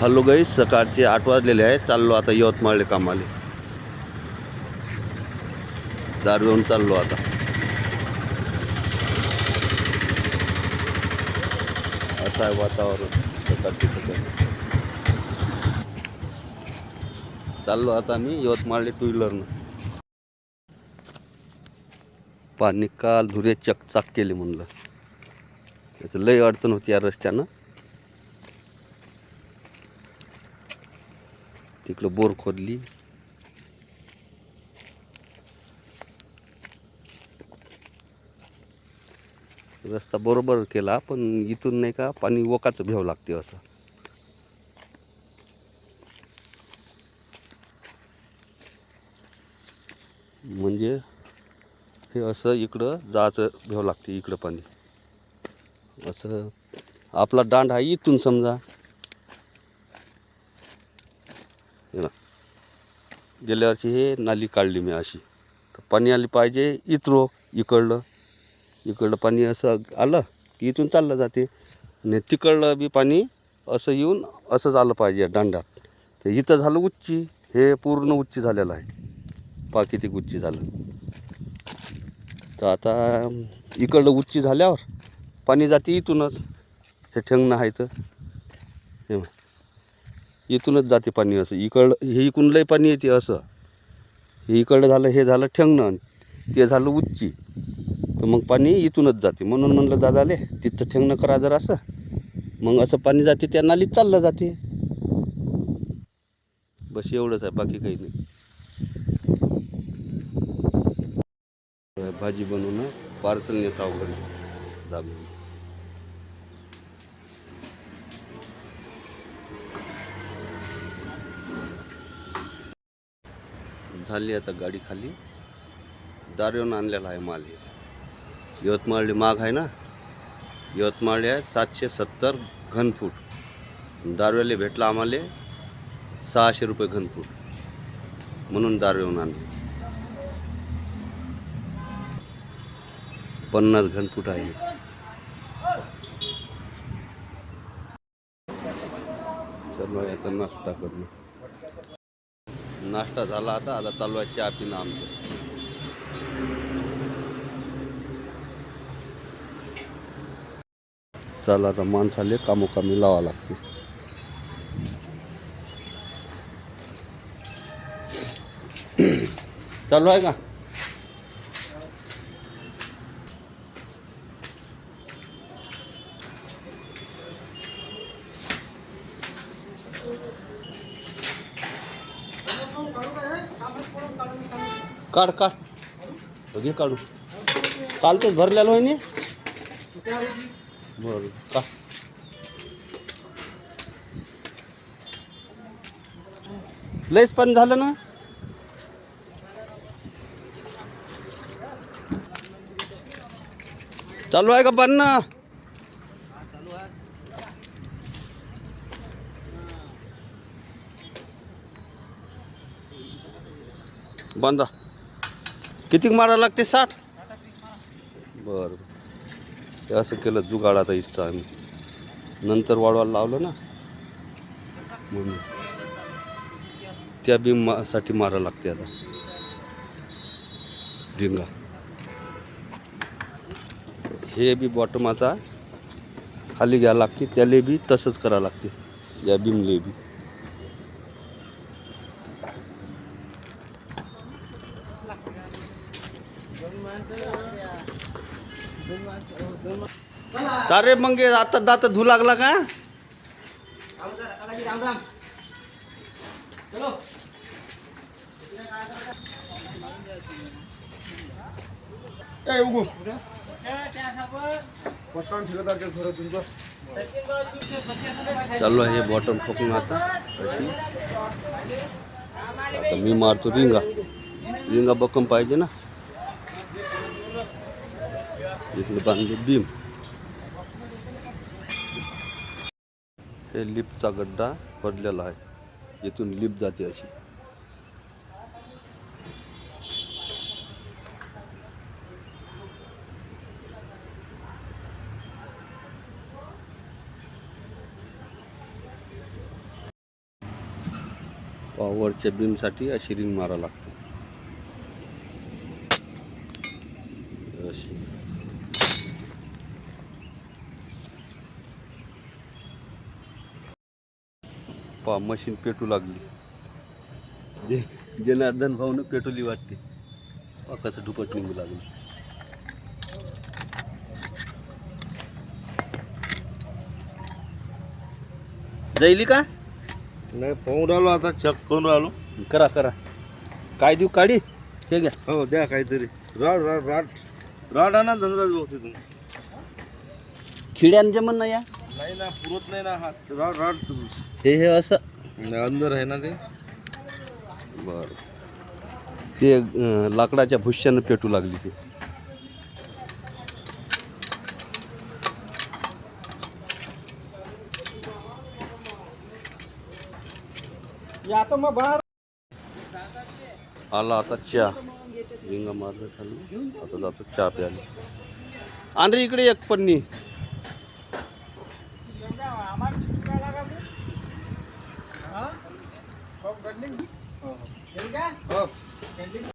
Hello गाईस, सकाळचे 8 वाजलेले आहे. चाललो आता यवतमाळले कामाले. दारवेहून चाललो आता. असं आहे वातावरण सकाळची सकाळी. चाललो आता मी यवतमाळले टू व्हीलरनं. पाणी काल धुरे चकचाक केले म्हणलं. त्याचं लई अडचण होती या रस्त्यानं. तिकडं बोर खोदली. रस्ता बरोबर केला, पण इथून नाही का पाणी वकाचं भ्यावं लागते असं. म्हणजे हे असं इकडं जायचं भ्यावं लागते. इकडं पाणी असं आपला दांड आहे इथून समजा. गेल्या वर्षी हे नाली काढली मी अशी, तर पाणी आली पाहिजे इकडलं पाणी असं आलं की इथून चाललं जाते. आणि तिकडलं बी पाणी असं येऊन असंच आलं पाहिजे दांडात. तर इथं झालं उच्ची, हे पूर्ण उच्ची झालेलं आहे. पा किती उच्ची झालं. तर आता इकडलं उच्ची झाल्यावर पाणी जाते इथूनच. हे ठेंगणं आहे तर हे इथूनच जाते पाणी. असं हे इकडून लय पाणी येते. असं हे इकडलं झालं, हे झालं ठेंगणं, ते झालं उच्ची. तर मग पाणी इथूनच जाते. म्हणून म्हणलं दादाले तिथं ठेंगणं करा जर असं, मग असं पाणी जाते त्या नालीत चाललं जाते. बस एवढंच आहे, बाकी काही नाही. भाजी बनवून पार्सल नेता वगैरे दाबी. झाली आता गाडी खाली. दारवेहून आणलेला आहे माल. हे यवतमाळले माग आहे ना, यवतमाळले आहे 770 घनफूट. दारवेले भेटला आम्हाला 600 रुपये घनफूट, म्हणून दारवेहून आणले. 50 घनफूट आहे. चलो आता नाश्ता करणं. नाश्ता झाला. आता चालू आहे चहा पिणं आमचं. चला आता माणसाले कामोकामी लावा लागते. चालू आहे का? काढ घे काढू. काल तेच भरलेलं होय नी. बरं का लयच पण झालं ना. चालू आहे का बनणं? बांधा. किती मारायला लागते? 60. बरं, हे असं केलं जुगाड. आता इच्छा आम्ही नंतर वाढवायला लावलं ना, म्हणून त्या बीमसाठी मारायला लागते आता रिंगा. हे बी बॉटम आता खाली घ्यायला लागते. त्याले बी तसंच करावं लागते, या बीमले बी. अरे मग आता दात धू लागला का? चालू आहे बॉटम ठोकून आता अशी. आता मी मारतो रिंगा बक्कम पाहिजे ना. इकडे बांधली बीम. हे लिफ्टचा गड्डा पडलेला आहे. इथून लिफ्ट जाते अशी. वरच्या बीमसाठी अशी रिंग मारा लागते अशी. पहा मशीन पेटू लागली. जनार्दन भाऊन पेटवली वाटते. पहा कसं धुपट निघू लागलं. जाईली का नाही पाहून राहिलो आता चेक करून राहिलो. करा करा. काय देऊ काढी हे घ्या. हो द्या काहीतरी. रॉड रॉड रॉड रॉड आणा धनराज भाऊ तिथून. खिड्यांचे म्हण या नाही ना पुरत नाही ना हा रॉड रॉड हे असं अंदर आहे ना ते. बर ते लाकडाच्या भुश्यानं पेटू लागली ते. आला आता चहा. रिंगा मारलं खाली. आता जातो चहा प्यायला. आणि इकडे एक पन्नी.